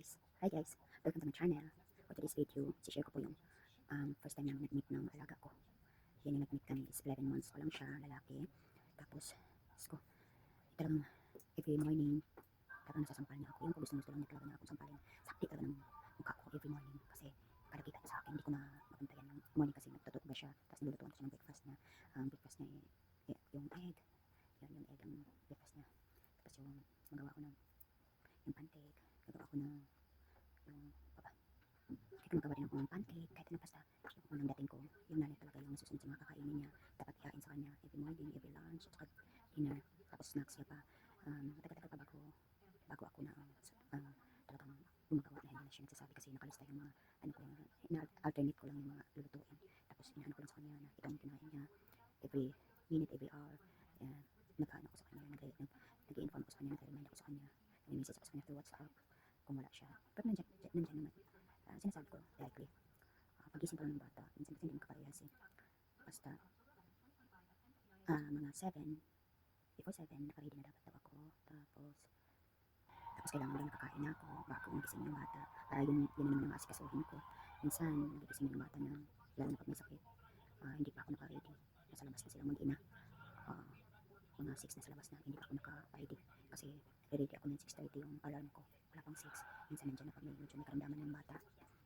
guys! Hi guys! Welcome to my channel. For today's video, share ko po yung first time namin nag-meet ng alaga ko. Yan yung nag-meet kami is 11 months pa lang siya, lalaki. Tapos, ko, talagang every morning, talagang nasasampal niya ako. Yung gusto lang niya talaga na akong sampalin. Sakti talaga ng mukha ko every morning. Kasi kada kita niya sa akin, hindi ko na mabantayan ng morning kasi nagtututo ba siya. Tapos nilulutuan ko siya ng breakfast niya. Ang breakfast niya yung egg. Yan yung egg ang breakfast niya. Tapos yung magawa ko ng yung pancake. Gagawa ko ng yung kahit magawa rin ako ng pancake, kahit ano basta yung unang dating ko, yung nanay talaga yung nasusunod sa mga kakainin niya. Dapat ihain sa kanya every morning, every lunch, at saka dinner, tapos snacks niya pa. Matagal-tagal pa bago ako na talagang gumagawa na hindi na siya nagsasabi kasi nakalista yung mga ano ko lang, alternate ko lang yung mga lulutuin. Tapos inaano ko lang sa kanya na ito ang kinain niya every minute, every hour. Nag-ano ko sa kanya, nag-i-inform ko sa kanya, nag-remind ako sa kanya, nag-message ako sa kanya through WhatsApp kung wala siya. Pero nandiyan naman. Sinasabi ko directly. Pagising ko lang ng bata, minsan kasi hindi makaparehas eh. Basta, mga 7, before 7, nakaready na dapat daw ako. Tapos kailangan lang nakakain na ako bago magising yung bata. Para yun naman ang asikasuhin ko. Minsan, nagigising yung bata na, lalo na pag may sakit, hindi pa ako nakaready. Nasa labas na sila mag-ina. Mga 6 na sa labas na, hindi pa ako naka-ready. Kasi, ready ako ng 6:30 yung alarm ko. Wala pang 6. Minsan nandiyan na pag medyo may karamdaman ng bata.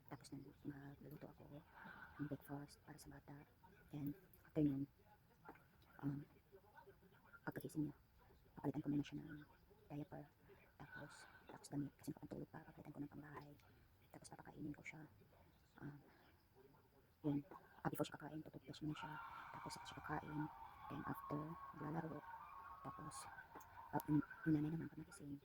Tapos magluluto ako ng breakfast para sa bata. And after nun, pagkagising niya, papalitan ko muna siya ng diaper. Tapos damit, kasi nakapantulog pa, papalitan ko ng pangbahay. Tapos papakainin ko siya. Yun, before siya kakain, tututbrush muna siya. Tapos siya kakain. Then after, maglalaro. Tapos, yung nanay naman pag nagising,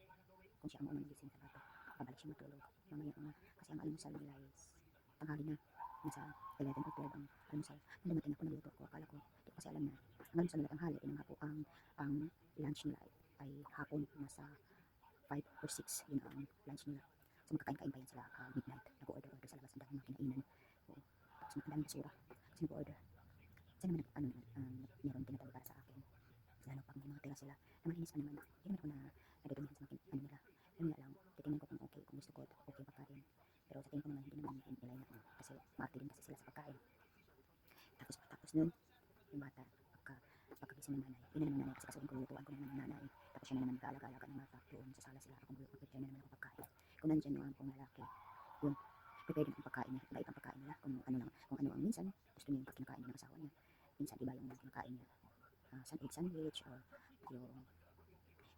kung siya ang unang nagising sa bata, pabalik siya matulog. Mamaya kasi ang almusal nila is tanghali na, nasa 11 or 12 ang almusal. Nung dumating ako, nagluto ako, akala ko, di ko kasi alam na ang almusal nila tanghali, ang lunch nila ay hapon, nasa 5 or 6, yun ang lunch nila. So magkakain-kain pa yan sila midnight, nag-order sa labas, ang daming mga kinainan. Tapos ang daming basura, kasi nag-order. Kasi naman meron tinatabi para sa akin. Lalo pag may mga tira sila, na malinis pa naman, hindi naman ako na nadudumihan sa mga nila. Yun nga lang, titingnan ko kung okay, kung gusto ko, okay yung pagkain. Pero sa tingin ko naman, hindi naman nila na, kasi maarte din kasi sila sa pagkain. Tapos nun, yung bata, pagkagising ng nanay, yun na naman nanay, kasi kasuhin ko, lutuan ko naman ng nanay. Tapos siya na naman mag-aalaga ng bata, doon sa sala sila, akong mag-prepare na naman ako pagkain. Kung nandyan yung pong lalaki, yun, prepare din ang pagkain niya, iba ang pagkain nila, kung ano ang minsan, gusto niya yung kinakain niya ng asawa niya. Minsan, iba yung kinakain niya, sandwich, or yung,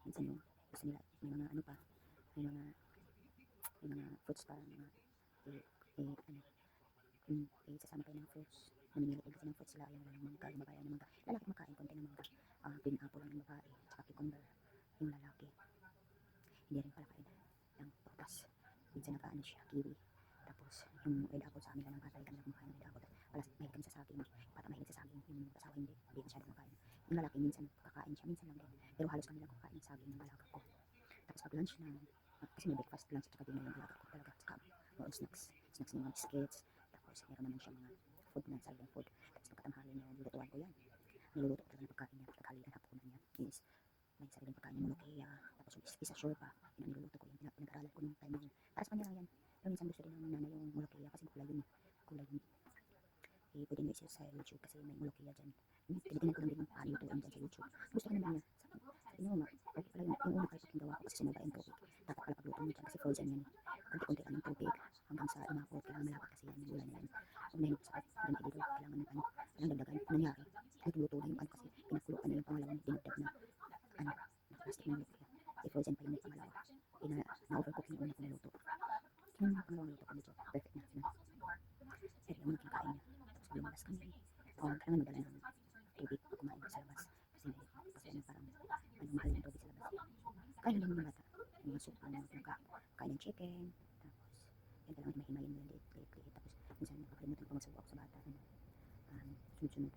minsan yung, gusto nila, may mga ano pa, may mga fruits pa, sasama kayo ng fruits. Namimili kayo kasi ng fruits sila, ayaw nila ng mangga, yung babae ng mangga. Lalaki makain, konti ng mangga. Green apple lang ng babae, tsaka cucumber yung lalaki. Hindi rin pala kain ng prutas. Minsan nakaano siya, kiwi. Tapos yung red apple sa amin lang ng bata, kami lang kumakain ng red apple. Mahilig kami sa saging, bata mahilig sa saging, yung asawa hindi masyado kumakain. Yung lalaki minsan kakain siya, minsan lang din. Pero halos kami lang kumakain ng saging ng alaga ko. Tapos pag lunch na, kasi may breakfast, lunch, at saka dinner yung alaga ko talaga. Saka mga snacks ng mga biscuits. Tapos meron naman siya mga food na silent food. Tapos pagkatanghali niya, lulutuan ko yan. Niluluto ko talaga ng pagkain niya. Pagkahalian hapunan niya is may sariling pagkain niya, molokeya. Tapos yung isa sure pa, niluluto ko yan. Pinag-aralan ko nung time na yun. Para sa kanya lang yan. Pero minsan gusto rin ng nanay yung molokeya kasi kulay yun. Kulay yun. Pwede nyo isa sa YouTube kasi may molokeya dyan. Tinitingnan ko lang din yung paano lutuin dyan sa YouTube. Gusto ko naman niya. Sabi niyo nga, okay pala yung una kayo paking gawa ko kasi sumaba yung tubig. Dapat pala pagluto mo dyan kasi frozen yan. Kunti-kunti lang yung tubig hanggang sa umapot. Kailangan malapot kasi yan yung gulay na yan. Huwag na yun sa dito. Kailangan ng dagdagan. Nangyari, nagluto na yung kasi pinakulo na yung pangalawang dinagdag na na plastic ng molokeya. Frozen pa yung pangalawa. Na-overcook yung una kong niluto. Yung pangalawang luto ko medyo perfect na. Pero yung unang kinakain niya. Tapos lumabas kami. Kailangan magdala ng tubig pag kumain sa labas. Kasi parang mahal yung tubig sa labas. Kaya lang yung bata. Yung mga soup, kain ng chicken. Tapos, yan kailangan mahimayin mo yung liit. Tapos, minsan nakakalimutan ko magsawa ako sa bata. Sunod-sunod.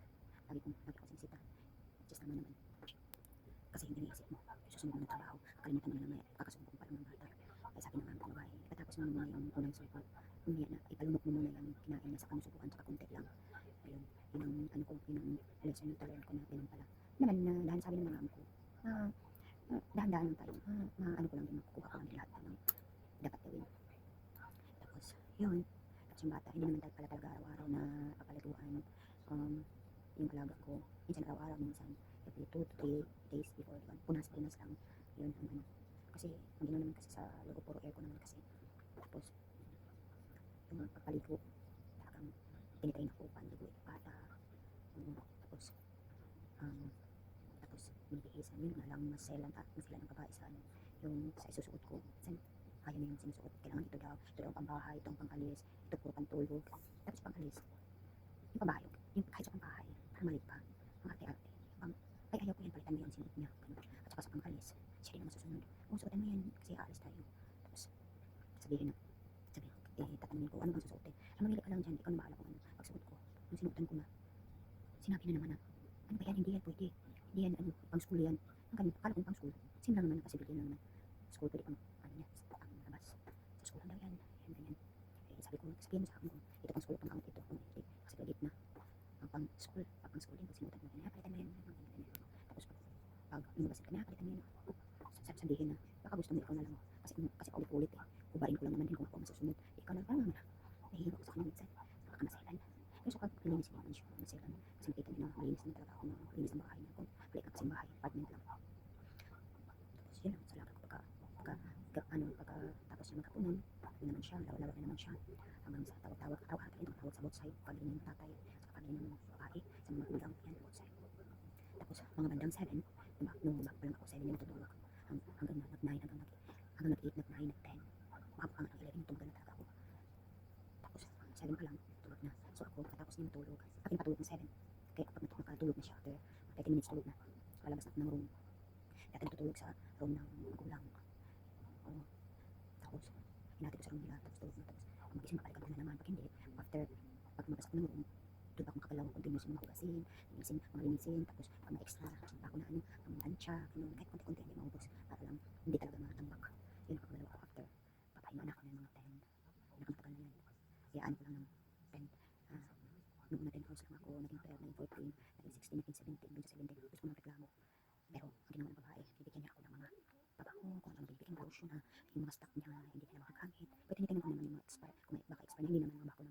Lagi ko sinisita. Just naman. Kasi hindi naisip mo. Susunod mo ng trabaho. Kakalimutan mo na naman. Kakasumbong pa lang ng bata. Ay sabi ng mga babae. Katapos mo muna yung unang subo. Mamaya na, ipalunok mo muna yung kinain niya sa kanusubuan. Tsaka konti lang. Ayun. Yun ang lesson na talent ko na ganun pala. Naman na dahil sabi ng mga amo ko, dahan-dahan lang tayo. Ano ko lang din, makukuha ko lang din lahat ng dapat gawin. Yun, tapos yung bata, hindi naman pala talaga araw-araw na papaliguan. Yung alaga ko, minsan araw-araw, minsan every 2 to 3 days before, yun, punas-punas lang. Yun ang ano. Kasi, ang ginawa naman kasi sa loob, puro aircon naman kasi. Tapos, yung pagpaligo, talagang tinitrain ako, panligo yung bata. Tapos, um, tapos, binibihisan, yun nga lang, maselan ang babae sa ano, yung sa isusuot ko. Minsan, ayaw niya yung sinusuot. Kailangan ito daw pambahay, itong pangalis, ito puro pantulog. Tapos pangalis, yung pambahay, yung kahit sa pambahay, parang maliit pa, ang arte-arte. Pang, ay ayaw ko yan, palitan mo yan, sinuot niya. Ganun. At saka sa pangalis, siya din ang masusunod. Suotan mo yan, kasi aalis tayo. Tapos, sabihin tatanungin ko, ano bang susuotin? Mamili ka lang dyan, ikaw na bahala kung ano. Pagsuot ko, nung sinuotan ko na, sinabi na naman na, ano ba yan, hindi yan pwede. Hindi yan, ano, pang school yan. Ang ganun, akala ko pang school. Sim lang naman, kasi bigyan lang naman. School, pwede pang, ano yan, ang labas. Sa school lang daw yan, yan, ganyan. Sabi ko, sabihin mo sa akin kung ito pang school, pang angat ito, kung hindi, kasi graduate na. Ang pang school, pang school din, pag sinuotan mo, palitan mo yan, ganyan. Tapos, pag lumabas ka na, palitan mo yan. Sabihin na, baka gusto mo ikaw na lang. Kasi paulit-ulit eh. Kubarin ko lang naman din kung ako ang masusunod. Ikaw na lang, nahihiro ko sa kanya minsan. Baka maselan. Pero sa paglilinis naman siya, maselan. Kasi nakita niya na malinis naman talaga ako na malinis ang bahay niya. Kung balik ka kasing bahay, apartment lang. Tapos yun lang, salamat ko tapos niya magkapunan, yun naman siya, laro-laro na naman siya. Hanggang sa tawag-tawag, tawag sa both side, pagli ng tatay, sa pagli ng babae, sa mga magulang, yan, both side. Tapos mga bandang 7, nung bago pa lang ako 7 yung natutulog. Hanggang nag-9, hanggang nag-8, nag-9, nag-10. Makapaka ng 11, tulog na talaga ako. Tapos 7 pa lang, tulog na. So ako, katapos niya matulog, ako yung patulog ng 7. Kaya kapag nakatulog na siya after 30 minutes tulog na, lalabas na ako ng room. Dati natutulog sa room ng magulang. Oo. Tapos, hinati ko sa room nila, tapos tulog na. Tapos, magising mapalikan ko na naman. Pag hindi, pag mabasa ko ng room, doon ako makagalaw, continuous yung mga hugasin, linisin, tapos pag ma-extra, ako na ano, ang lansya, ganun, kahit konti-konti, hindi maubos, para lang, hindi talaga matambak. Yun ang pagalaw ako after, papahinga na ako ng mga 10, nakamatagal na yan. Iyaan ko lang ng 10, noong na 10 hours lang ako, naging 12, naging 14, naging 16, naging 17, dun sa 17, gusto ko ng reklamo. Pero, ang ginawa ng babae, bibigyan niya ako ng mga pabango, kung ano bibigyan, lotion na, yung mga stock niya, hindi niya makagamit. Pwede tinitingnan ko naman yung mga expire, kung may baka expire na, hindi naman mga bako